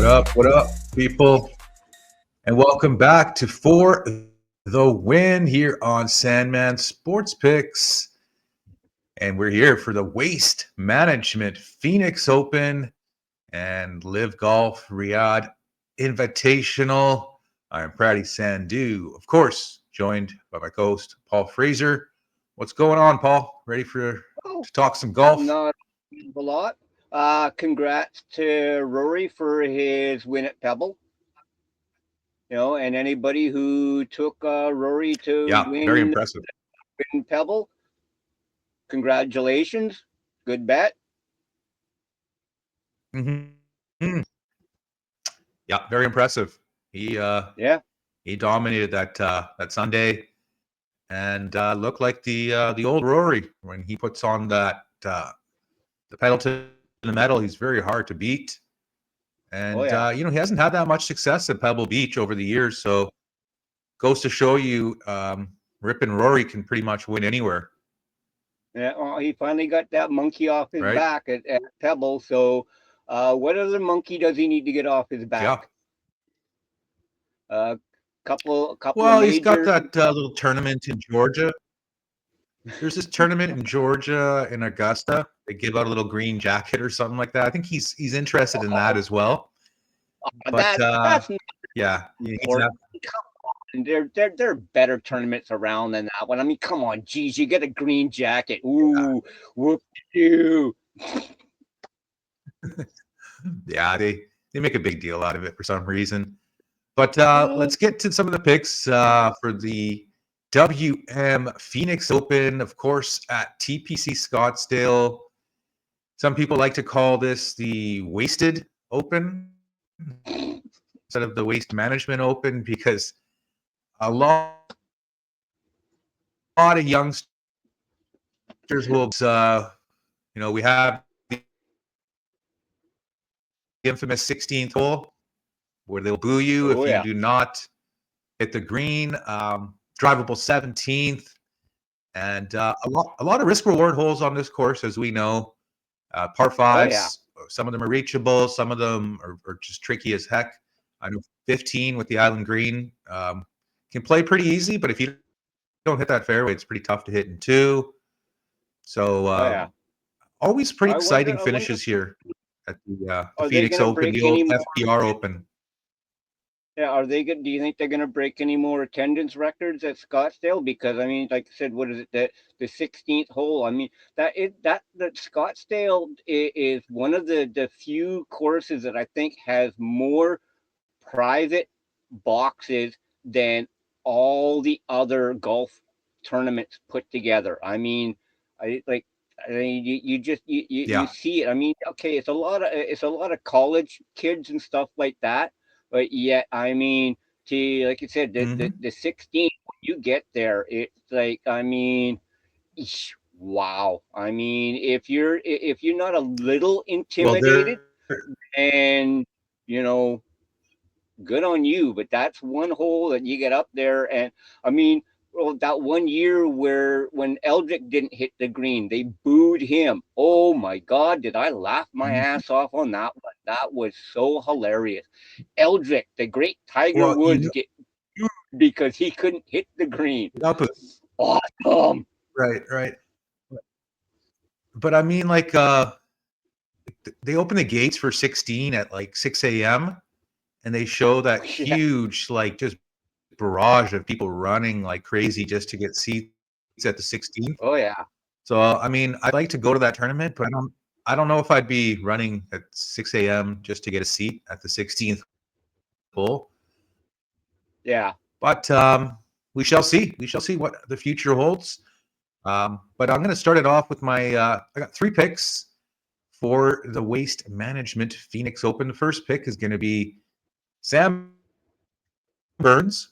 What up, people? And welcome back to For the Win here on Sandman Sports Picks. And we're here for the Waste Management Phoenix Open and LIV Riyadh Invitational. I'm Pratty Sandhu, of course, joined by my co-host Paul Fraser. What's going on, Paul? Ready to talk some golf? Not a lot. Congrats to Rory for his win at Pebble. And anybody who took Rory to Very impressive. win Pebble, congratulations. Good bet. Mm-hmm. Yeah, very impressive. He dominated that Sunday, and looked like the old Rory when he puts on that the pedal to the metal. He's very hard to beat, and he hasn't had that much success at Pebble Beach over the years. So goes to show you, Rip and Rory can pretty much win anywhere. Yeah, well, he finally got that monkey off his back at Pebble. So, what other monkey does he need to get off his back? Couple. Well, of he's got that little tournament in Georgia. There's this tournament in Georgia in Augusta. They give out a little green jacket or something like that. I think he's interested in that as well. But that's not important. There are better tournaments around than that one. I mean, come on, geez, you get a green jacket. Ooh, whoop you. Yeah, they make a big deal out of it for some reason. But let's get to some of the picks for the WM Phoenix Open, of course, at TPC Scottsdale. Some people like to call this the Wasted Open instead of the Waste Management Open, because a lot of youngsters will, we have the infamous 16th hole where they'll boo you if you do not hit the green. Drivable 17th, and a lot of risk reward holes on this course, as we know. Par fives, some of them are reachable, some of them are just tricky as heck. I know 15 with the island green can play pretty easy, but if you don't hit that fairway, it's pretty tough to hit in two. So always pretty exciting finishes here at the Phoenix Open, the old FPR Open. Yeah, do you think they're going to break any more attendance records at Scottsdale? Because I mean, like I said, what is it, the 16th hole? I mean, that Scottsdale is one of the few courses that I think has more private boxes than all the other golf tournaments put together. I mean, you see it. I mean, okay, it's a lot of college kids and stuff like that. But yet, I mean, like you said, the 16, when you get there, it's like, I mean, wow. I mean, if you're not a little intimidated, and good on you. But that's one hole that you get up there, and I mean, that one year when Eldrick didn't hit the green, they booed him. Oh my God, did I laugh my ass off on that one? That was so hilarious. Eldrick, the great Tiger Woods, get booed because he couldn't hit the green. Awesome. Right. But I mean, like, they open the gates for 16 at like 6 a.m. and they show that huge, like, just barrage of people running like crazy just to get seats at the 16th. Oh yeah. So I mean, I'd like to go to that tournament, but I don't know if I'd be running at 6 a.m. just to get a seat at the 16th hole. Yeah. But we shall see. We shall see what the future holds. But I'm going to start it off with my I got 3 picks for the Waste Management Phoenix Open. The first pick is going to be Sam Burns,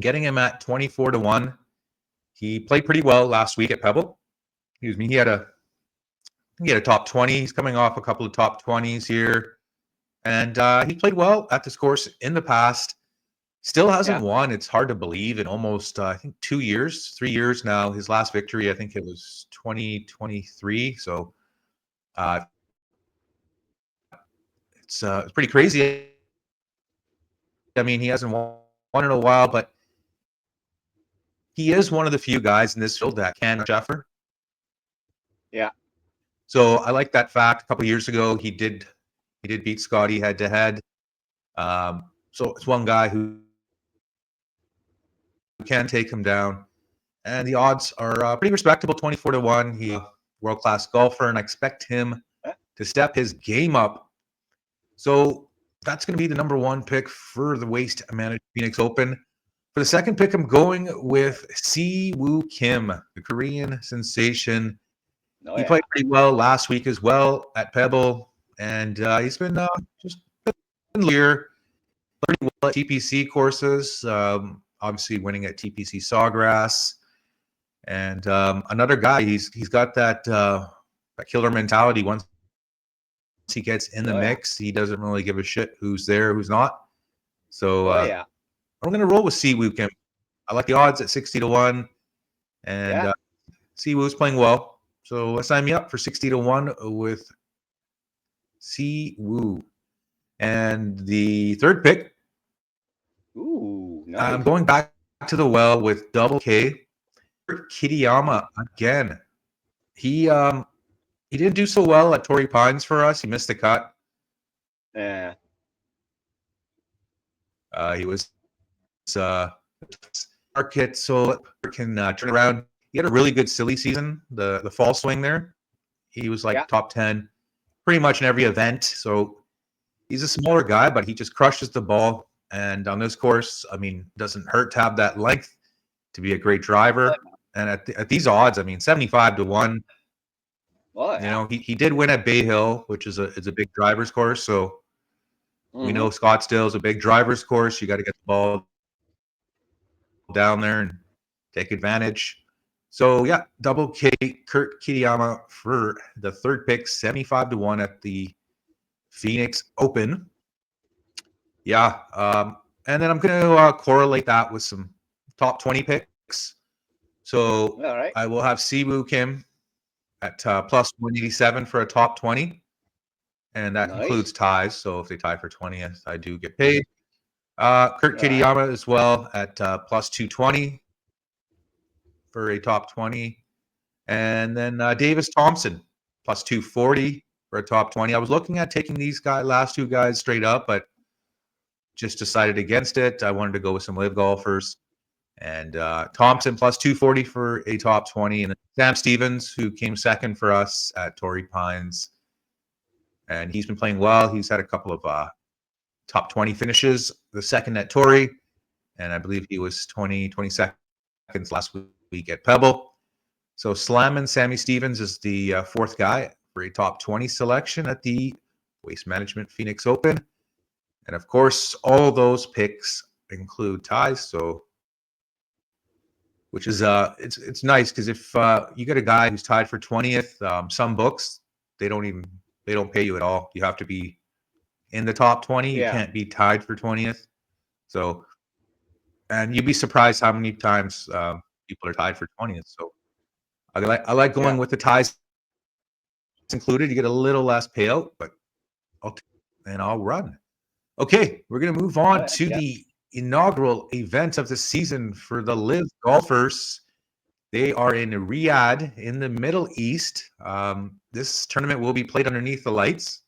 getting him at 24-1. He played pretty well last week at Pebble. Excuse me. He had a top 20. He's coming off a couple of top 20s here. And he played well at this course in the past. Still hasn't won. It's hard to believe in almost, I think, 3 years now. His last victory, I think it was 2023. So it's pretty crazy. I mean, he hasn't won in a while, but he is one of the few guys in this field that can Scheffler. Yeah. So I like that fact. A couple of years ago, he did beat Scotty head to head. So it's one guy who can take him down, and the odds are pretty respectable, 24-1. He's a world-class golfer, and I expect him to step his game up. So that's going to be the number one pick for the Waste Management Phoenix Open. For the second pick, I'm going with Si-Woo Kim, the Korean sensation. He played pretty well last week as well at Pebble, and he's been just here pretty well at TPC courses. Obviously, winning at TPC Sawgrass, and another guy. He's got that killer mentality. Once he gets in the mix, he doesn't really give a shit who's there, who's not. So I'm going to roll with Si-Woo Kim. I like the odds at 60-1, and Si-Woo's playing well. So sign me up for 60-1 with Si-Woo. And the third pick, nice. I'm going back to the well with double K. Kitayama again. He didn't do so well at Torrey Pines for us. He missed the cut. Yeah. He was market, so can turn around. He had a really good silly season. The fall swing there, he was like top 10, pretty much in every event. So he's a smaller guy, but he just crushes the ball. And on this course, I mean, doesn't hurt to have that length to be a great driver. And at these odds, I mean, 75-1. You know, he did win at Bay Hill, which is a big driver's course. So we know Scottsdale is a big driver's course. You got to get the ball down there and take advantage. So yeah, double K, Kurt Kitayama for the third pick, 75-1 at the Phoenix Open. Yeah, and then I'm going to correlate that with some top 20 picks. So I will have Si-Woo Kim at plus 187 for a top 20, and that includes ties. So if they tie for 20th, I do get paid. Kurt Kitayama as well at plus 220 for a top 20, and then Davis Thompson plus 240 for a top 20. I was looking at taking these last two guys straight up, but just decided against it. I wanted to go with some live golfers, and Thompson plus 240 for a top 20, and Sam Stevens, who came second for us at Torrey Pines, and he's been playing well. He's had a couple of top 20 finishes, the second at Torrey, and I believe he was 22nd last week at Pebble. So Slammin' Sammy Stevens is the fourth guy for a top 20 selection at the Waste Management Phoenix Open. And of course, all those picks include ties. So, which is it's nice because if you get a guy who's tied for 20th, some books they don't pay you at all. You have to be in the top 20. You can't be tied for 20th. So, and you'd be surprised how many times people are tied for 20th. So, I like going with the ties included. You get a little less payout, but I'll run. Okay, we're going to move on to the inaugural event of the season for the LIV golfers. They are in Riyadh in the Middle East. This tournament will be played underneath the lights.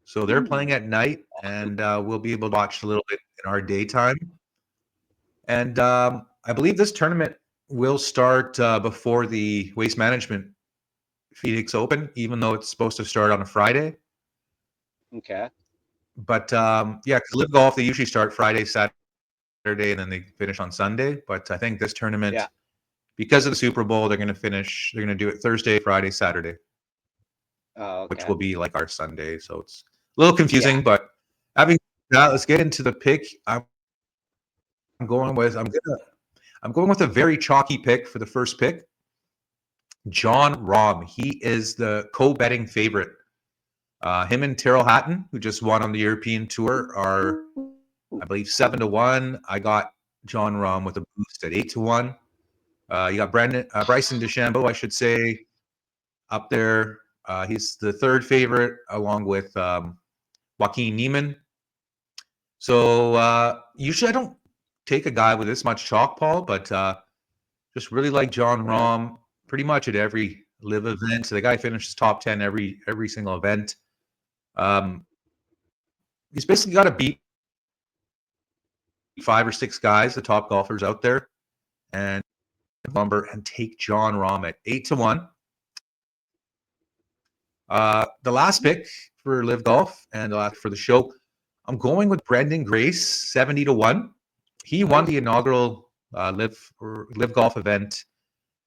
So they're playing at night, and we'll be able to watch a little bit in our daytime. And I believe this tournament will start before the Waste Management Phoenix Open, even though it's supposed to start on a Friday. Okay. But because LIV Golf, they usually start Friday, Saturday, and then they finish on Sunday. But I think this tournament, because of the Super Bowl, they're going to do it Thursday, Friday, Saturday, which will be like our Sunday. So it's a little confusing. But having that, let's get into the pick. I'm going with a very chalky pick for the first pick. Jon Rahm. He is the co-betting favorite. Him and Tyrrell Hatton, who just won on the European Tour, are, I believe, 7-1. I got Jon Rahm with a boost at 8-1. You got Bryson DeChambeau, I should say, up there. He's the third favorite, along with Joaquin Neiman. So usually I don't take a guy with this much chalk, Paul, but just really like John Rahm pretty much at every live event. So the guy finishes top 10 every single event. He's basically got to beat 5 or 6 guys, the top golfers out there, and take John Rahm at 8-1. The last pick for Live Golf and the last for the show, I'm going with Brendan Grace, 70-1. He won the inaugural Live Golf event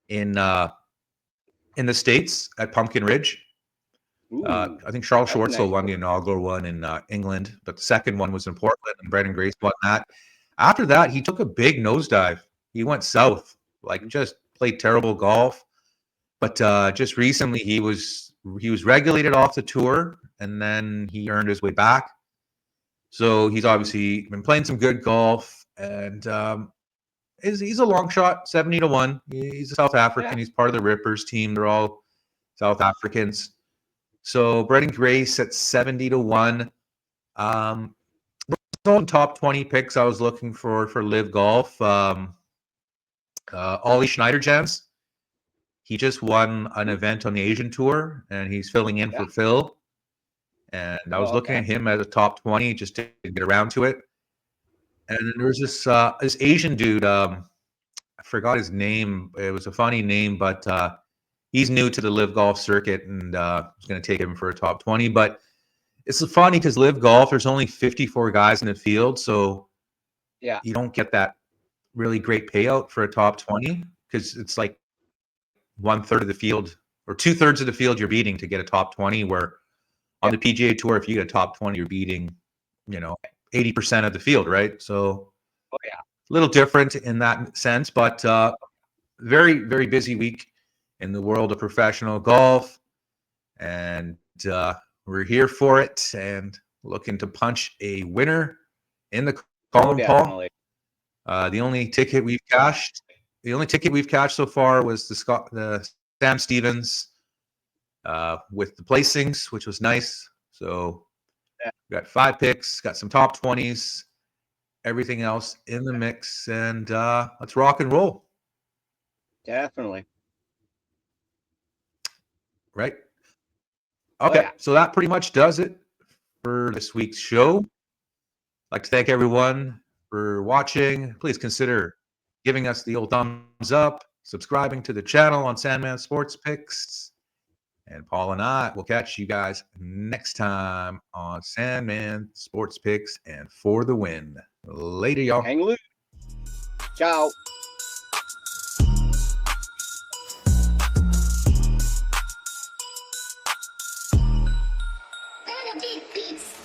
in the States at Pumpkin Ridge. I think Charles Schwartzel won the inaugural one in England, but the second one was in Portland, and Brendan Grace won that. After that, he took a big nosedive. He went south, like just played terrible golf. But just recently, he was regulated off the tour, and then he earned his way back. So he's obviously been playing some good golf, and he's a long shot, 70-1. He's a South African. Yeah. He's part of the Rippers team. They're all South Africans. So Brendan Grace at 70-1. All top 20 picks I was looking for Live Golf. Ollie Schneiderjans. He just won an event on the Asian Tour, and he's filling in for Phil. And I was looking at him as a top 20, just to get around to it. And then there was this Asian dude. I forgot his name. It was a funny name, but he's new to the Live Golf circuit, and I was going to take him for a top 20. But it's funny because Live Golf, there's only 54 guys in the field, so you don't get that really great payout for a top 20 because it's like 1/3 of the field or 2/3 of the field you're beating to get a top 20. Where on the PGA Tour, if you get a top 20, you're beating 80% of the field, right? So a little different in that sense, but very, very busy week in the world of professional golf, and we're here for it and looking to punch a winner in the column, Paul. The only ticket we've cashed so far was the Sam Stevens with the placings, which was nice. So we got 5 picks, got some top 20s, everything else in the mix, and let's rock and roll. Definitely. Right. Okay, so that pretty much does it for this week's show. I'd like to thank everyone for watching. Please consider giving us the old thumbs up, subscribing to the channel on Sandman Sports Picks, and Paul and I will catch you guys next time on Sandman Sports Picks and For the Win. Later, y'all. Hang loose. Ciao. Beats.